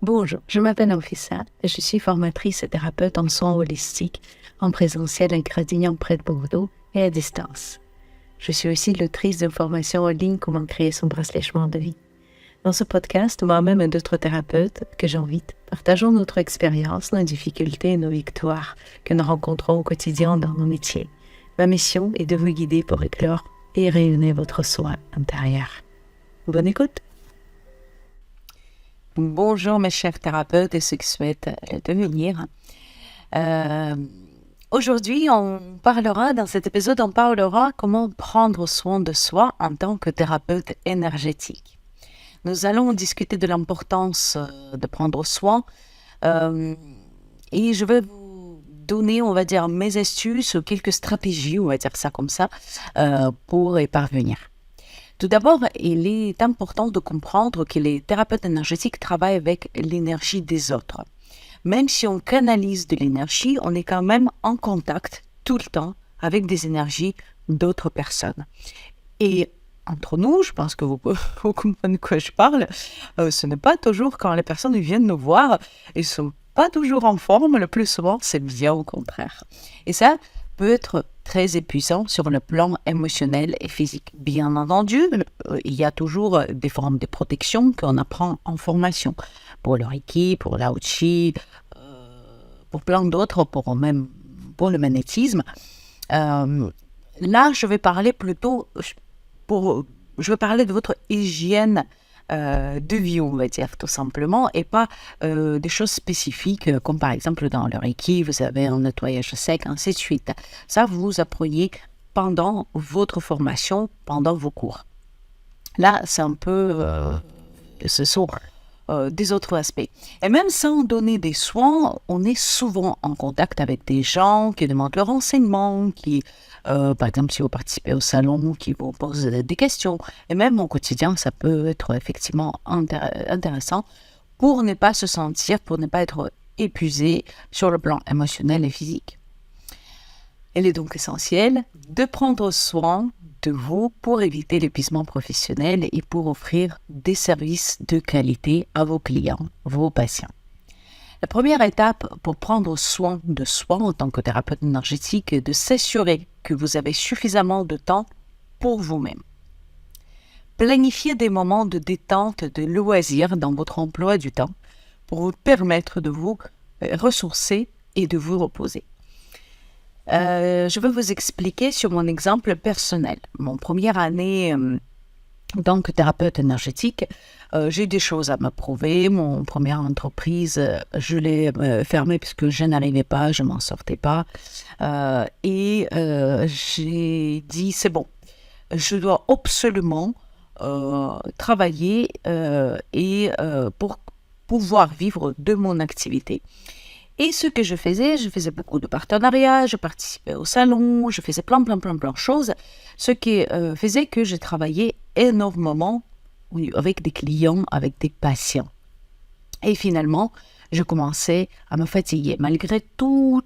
Bonjour, je m'appelle Anfissa et je suis formatrice et thérapeute en soins holistiques en présentiel à Gradignan près de Bordeaux et à distance. Je suis aussi l'autrice d'une formation en ligne Comment créer son bracelet chemin de vie. Dans ce podcast, moi-même et d'autres thérapeutes que j'invite, partageons notre expérience, nos difficultés et nos victoires que nous rencontrons au quotidien dans nos métiers. Ma mission est de vous guider pour éclore et rayonner votre soi intérieur. Bonne écoute! Bonjour mes chers thérapeutes et ceux qui souhaitent le devenir. Aujourd'hui, dans cet épisode, on parlera comment prendre soin de soi en tant que thérapeute énergétique. Nous allons discuter de l'importance de prendre soin et je vais vous donner, on va dire, mes astuces ou quelques stratégies, on va dire ça comme ça, pour y parvenir. Tout d'abord, il est important de comprendre que les thérapeutes énergétiques travaillent avec l'énergie des autres. Même si on canalise de l'énergie, on est quand même en contact tout le temps avec des énergies d'autres personnes. Et entre nous, je pense que vous comprenez de quoi je parle, ce n'est pas toujours quand les personnes viennent nous voir, ils ne sont pas toujours en forme, le plus souvent, c'est bien au contraire. Et ça peut être très épuisant sur le plan émotionnel et physique. Bien entendu, il y a toujours des formes de protection qu'on apprend en formation. Pour le Reiki, pour l'Ao-Chi, pour plein d'autres, pour le magnétisme. Là, je vais parler plutôt, je vais parler de votre hygiène de vie, on va dire, tout simplement, et pas des choses spécifiques, comme par exemple dans le Reiki, vous avez un nettoyage sec, ainsi de suite. Ça, vous apprenez pendant votre formation, pendant vos cours. Là, c'est un peu... ce sont des autres aspects. Et même sans donner des soins, on est souvent en contact avec des gens qui demandent leurs renseignements, qui, par exemple, si vous participez au salon, qui vous posent des questions. Et même au quotidien, ça peut être effectivement intéressant pour ne pas se sentir, pour ne pas être épuisé sur le plan émotionnel et physique. Il est donc essentiel de prendre soin de vous pour éviter l'épuisement professionnel et pour offrir des services de qualité à vos clients, vos patients. La première étape pour prendre soin de soi en tant que thérapeute énergétique est de s'assurer que vous avez suffisamment de temps pour vous-même. Planifiez des moments de détente, de loisirs dans votre emploi du temps pour vous permettre de vous ressourcer et de vous reposer. Je vais vous expliquer sur mon exemple personnel. Mon première année en tant que thérapeute énergétique, j'ai des choses à me prouver. Mon première entreprise, je l'ai fermée puisque je n'arrivais pas, je ne m'en sortais pas. J'ai dit, c'est bon, je dois absolument travailler pour pouvoir vivre de mon activité. Et ce que je faisais beaucoup de partenariats, je participais au salon, je faisais plein de choses, ce qui faisait que je travaillais énormément avec des clients, avec des patients. Et finalement, je commençais à me fatiguer. Malgré toutes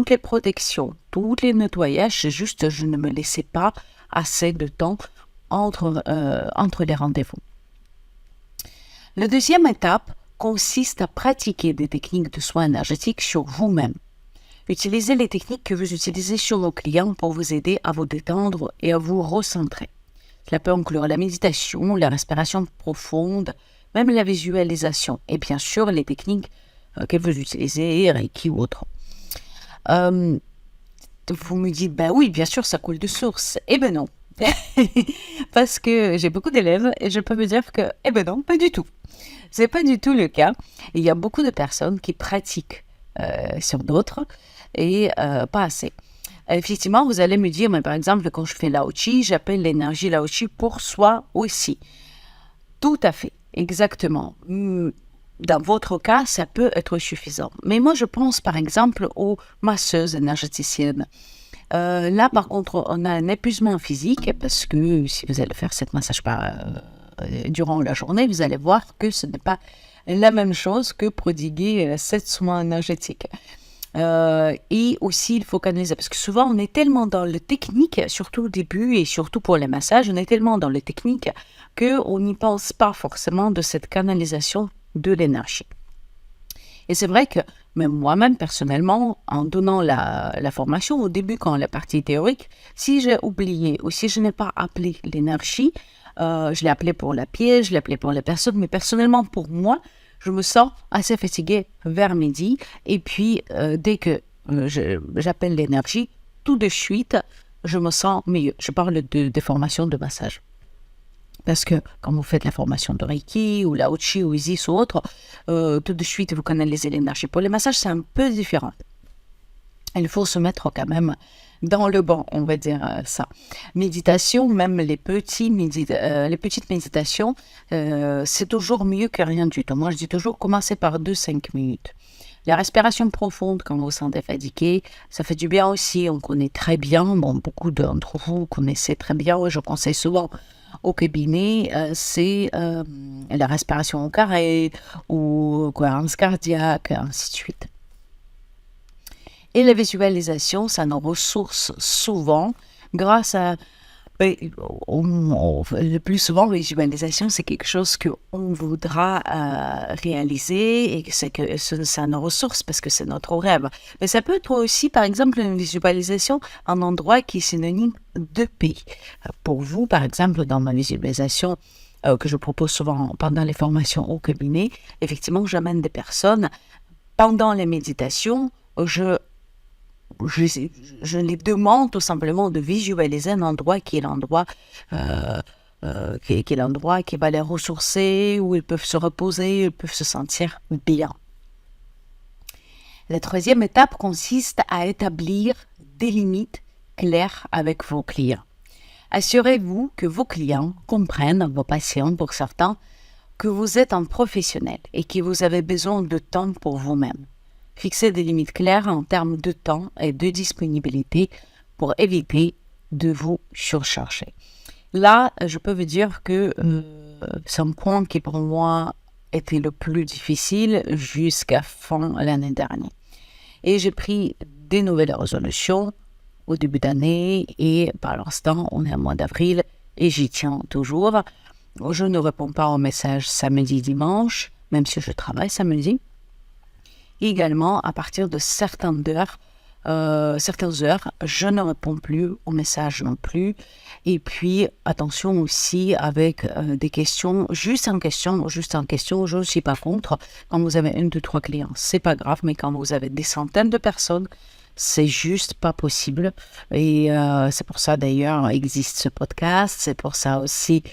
les protections, tous les nettoyages, je ne me laissais pas assez de temps entre les rendez-vous. La deuxième étape consiste à pratiquer des techniques de soins énergétiques sur vous-même. Utilisez les techniques que vous utilisez sur vos clients pour vous aider à vous détendre et à vous recentrer. Cela peut inclure la méditation, la respiration profonde, même la visualisation et bien sûr les techniques que vous utilisez, Reiki ou autres. Vous me dites, oui, bien sûr, ça coule de source. Eh ben non, parce que j'ai beaucoup d'élèves et je peux vous dire que, non, pas du tout. C'est pas du tout le cas. Il y a beaucoup de personnes qui pratiquent sur d'autres et pas assez. Effectivement, vous allez me dire, mais par exemple, quand je fais l'Ao-Chi, j'appelle l'énergie l'Ao-Chi pour soi aussi. Tout à fait, exactement. Dans votre cas, ça peut être suffisant. Mais moi, je pense par exemple aux masseuses énergéticiennes. Là, par contre, on a un épuisement physique parce que si vous allez faire cette massage durant la journée, vous allez voir que ce n'est pas la même chose que prodiguer cette soins énergétique. Et aussi, il faut canaliser, parce que souvent, on est tellement dans le technique, surtout au début et surtout pour les massages, on est tellement dans le technique qu'on n'y pense pas forcément de cette canalisation de l'énergie. Et c'est vrai que même moi-même, personnellement, en donnant la formation, au début, quand la partie théorique, si j'ai oublié ou si je n'ai pas appelé l'énergie, je l'ai appelé pour la pièce, je l'ai appelé pour la personne, mais personnellement, pour moi, je me sens assez fatiguée vers midi. Et puis, dès que j'appelle l'énergie, tout de suite, je me sens mieux. Je parle des formations de massage. Parce que quand vous faites la formation de Reiki ou Lao Chi ou Isis ou autre, tout de suite, vous canalisez l'énergie. Pour les massages, c'est un peu différent. Il faut se mettre quand même dans le banc, on va dire ça. Méditation, même les petites méditations, c'est toujours mieux que rien du tout. Moi, je dis toujours, commencez par 2-5 minutes. La respiration profonde, quand vous vous sentez fatigué, ça fait du bien aussi. On connaît très bien, beaucoup d'entre vous connaissez très bien, je conseille souvent au cabinet, c'est la respiration au carré ou cohérence cardiaque, ainsi de suite. Et la visualisation, ça nous ressource souvent grâce à... le plus souvent, la visualisation, c'est quelque chose qu'on voudra réaliser et que ça nous ressource parce que c'est notre rêve. Mais ça peut être aussi, par exemple, une visualisation, un endroit qui est synonyme de paix. Pour vous, par exemple, dans ma visualisation que je propose souvent pendant les formations au cabinet, effectivement, j'amène des personnes. Pendant les méditations, je les demande tout simplement de visualiser un endroit qui est l'endroit qui va les ressourcer, où ils peuvent se reposer, ils peuvent se sentir bien. La troisième étape consiste à établir des limites claires avec vos clients. Assurez-vous que vos clients comprennent, vos patients pour certains, que vous êtes un professionnel et que vous avez besoin de temps pour vous-même. Fixez des limites claires en termes de temps et de disponibilité pour éviter de vous surcharger. Là, je peux vous dire que c'est un point qui pour moi était le plus difficile jusqu'à fin l'année dernière. Et j'ai pris des nouvelles résolutions au début d'année et par l'instant, on est au mois d'avril et j'y tiens toujours. Je ne réponds pas aux messages samedi, dimanche, même si je travaille samedi. Également, à partir de certaines heures, je ne réponds plus aux messages non plus. Et puis, attention aussi avec des questions, juste en question, je ne suis pas contre. Quand vous avez 1, 2, 3 clients, c'est pas grave, mais quand vous avez des centaines de personnes, c'est juste pas possible. Et c'est pour ça d'ailleurs existe ce podcast, c'est pour ça aussi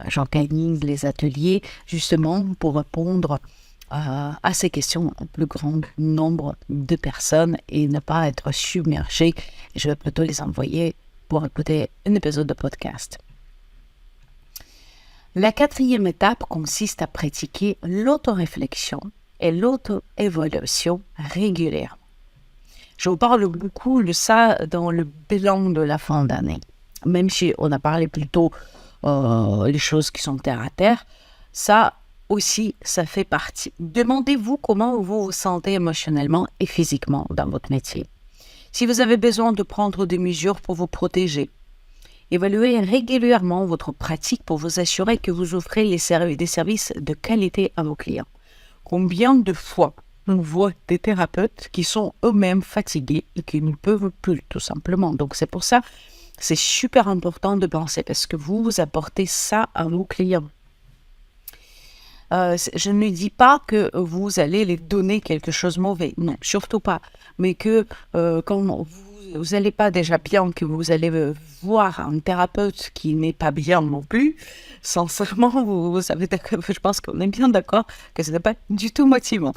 j'organise les ateliers, justement pour répondre à ces questions au plus grand nombre de personnes et ne pas être submergé. Je vais plutôt les envoyer pour écouter un épisode de podcast. La quatrième étape consiste à pratiquer l'autoréflexion et l'auto-évaluation régulièrement. Je vous parle beaucoup de ça dans le bilan de la fin d'année. Même si on a parlé plutôt les choses qui sont terre à terre, ça aussi, ça fait partie. Demandez-vous comment vous vous sentez émotionnellement et physiquement dans votre métier. Si vous avez besoin de prendre des mesures pour vous protéger, évaluez régulièrement votre pratique pour vous assurer que vous offrez des services de qualité à vos clients. Combien de fois on voit des thérapeutes qui sont eux-mêmes fatigués et qui ne peuvent plus, tout simplement. Donc c'est pour ça, c'est super important de penser parce que vous apportez ça à vos clients. Je ne dis pas que vous allez les donner quelque chose de mauvais, non, surtout pas. Mais que quand vous n'allez pas déjà bien, que vous allez voir un thérapeute qui n'est pas bien non plus, sincèrement, vous savez, je pense qu'on est bien d'accord que ce n'est pas du tout motivant.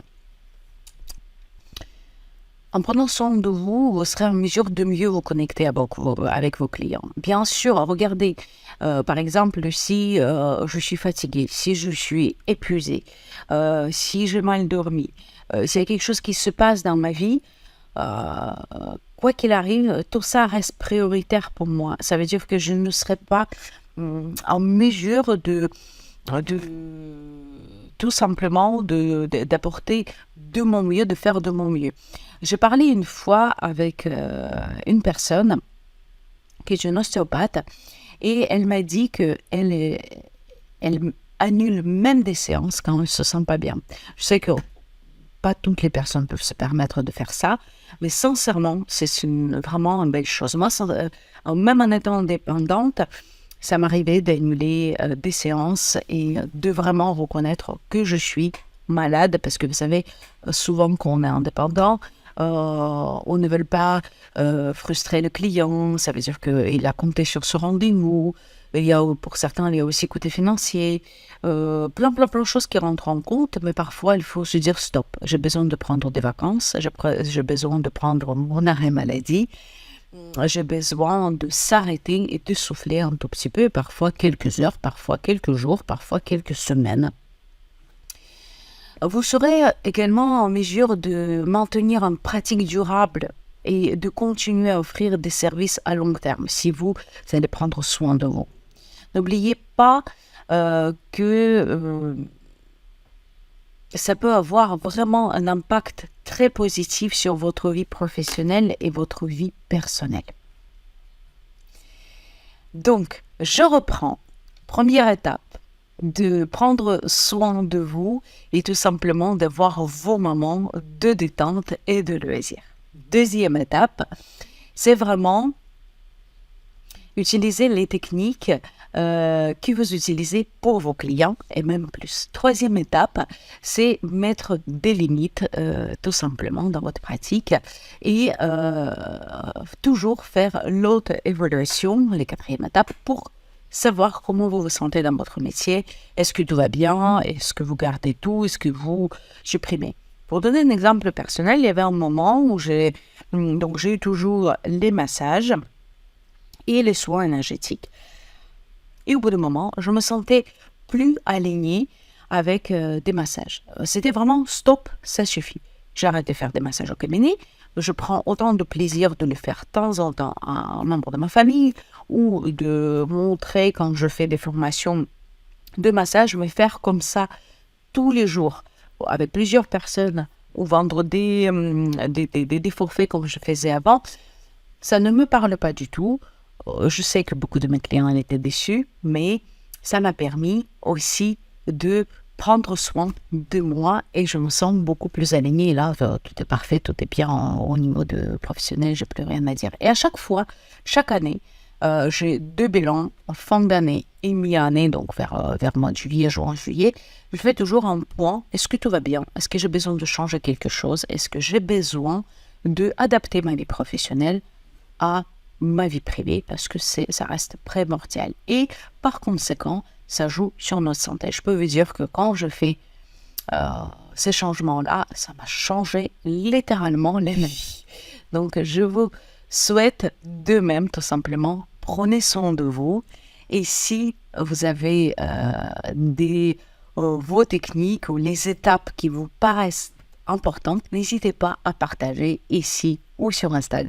En prenant soin de vous, vous serez en mesure de mieux vous connecter avec vos clients. Bien sûr, regardez, par exemple, si je suis fatiguée, si je suis épuisée, si j'ai mal dormi, s'il y a quelque chose qui se passe dans ma vie, quoi qu'il arrive, tout ça reste prioritaire pour moi. Ça veut dire que je ne serai pas en mesure de tout simplement d'apporter de mon mieux, de faire de mon mieux. J'ai parlé une fois avec une personne qui est une ostéopathe et elle m'a dit qu'elle annulent même des séances quand ils ne se sentent pas bien. Je sais que pas toutes les personnes peuvent se permettre de faire ça, mais sincèrement, c'est vraiment une belle chose. Moi, même en étant indépendante, ça m'arrivait d'annuler des séances et de vraiment reconnaître que je suis malade, parce que vous savez, souvent quand on est indépendant, on ne veut pas frustrer le client, ça veut dire qu'il a compté sur ce rendez-vous. Pour certains, il y a aussi côté financier, plein de choses qui rentrent en compte, mais parfois il faut se dire stop, j'ai besoin de prendre des vacances, j'ai besoin de prendre mon arrêt maladie, j'ai besoin de s'arrêter et de souffler un tout petit peu, parfois quelques heures, parfois quelques jours, parfois quelques semaines. Vous serez également en mesure de maintenir une pratique durable et de continuer à offrir des services à long terme si vous allez prendre soin de vous. N'oubliez pas que ça peut avoir vraiment un impact très positif sur votre vie professionnelle et votre vie personnelle. Donc, je reprends. Première étape, de prendre soin de vous et tout simplement d'avoir vos moments de détente et de loisir. Deuxième étape, c'est vraiment utiliser les techniques que vous utilisez pour vos clients et même plus. Troisième étape, c'est mettre des limites tout simplement dans votre pratique et toujours faire l'auto-évaluation, la quatrième étape, pour savoir comment vous vous sentez dans votre métier. Est-ce que tout va bien? Est-ce que vous gardez tout? Est-ce que vous supprimez? Pour donner un exemple personnel, il y avait un moment où j'ai eu toujours les massages et les soins énergétiques. Et au bout d'un moment, je me sentais plus alignée avec des massages. C'était vraiment stop, ça suffit. J'arrête de faire des massages au cabinet. Je prends autant de plaisir de le faire de temps en temps à un membre de ma famille ou de montrer quand je fais des formations de massage, mais faire comme ça tous les jours avec plusieurs personnes ou vendre des forfaits comme je faisais avant, ça ne me parle pas du tout. Je sais que beaucoup de mes clients étaient déçus, mais ça m'a permis aussi de prendre soin de moi et je me sens beaucoup plus alignée. Là, tout est parfait, tout est bien au niveau de professionnel, je n'ai plus rien à dire. Et à chaque fois, chaque année, j'ai 2 bilans en fin d'année et mi-année, donc vers le mois de juillet, juin, juillet. Je fais toujours un point. Est-ce que tout va bien? Est-ce que j'ai besoin de changer quelque chose? Est-ce que j'ai besoin d'adapter ma vie professionnelle à ma vie privée? Parce que ça reste primordial. Et par conséquent, ça joue sur notre santé. Je peux vous dire que quand je fais ces changements-là, ça m'a changé littéralement la vie. Donc, je vous souhaite de même, tout simplement, prenez soin de vous. Et si vous avez vos techniques ou les étapes qui vous paraissent importantes, n'hésitez pas à partager ici ou sur Instagram.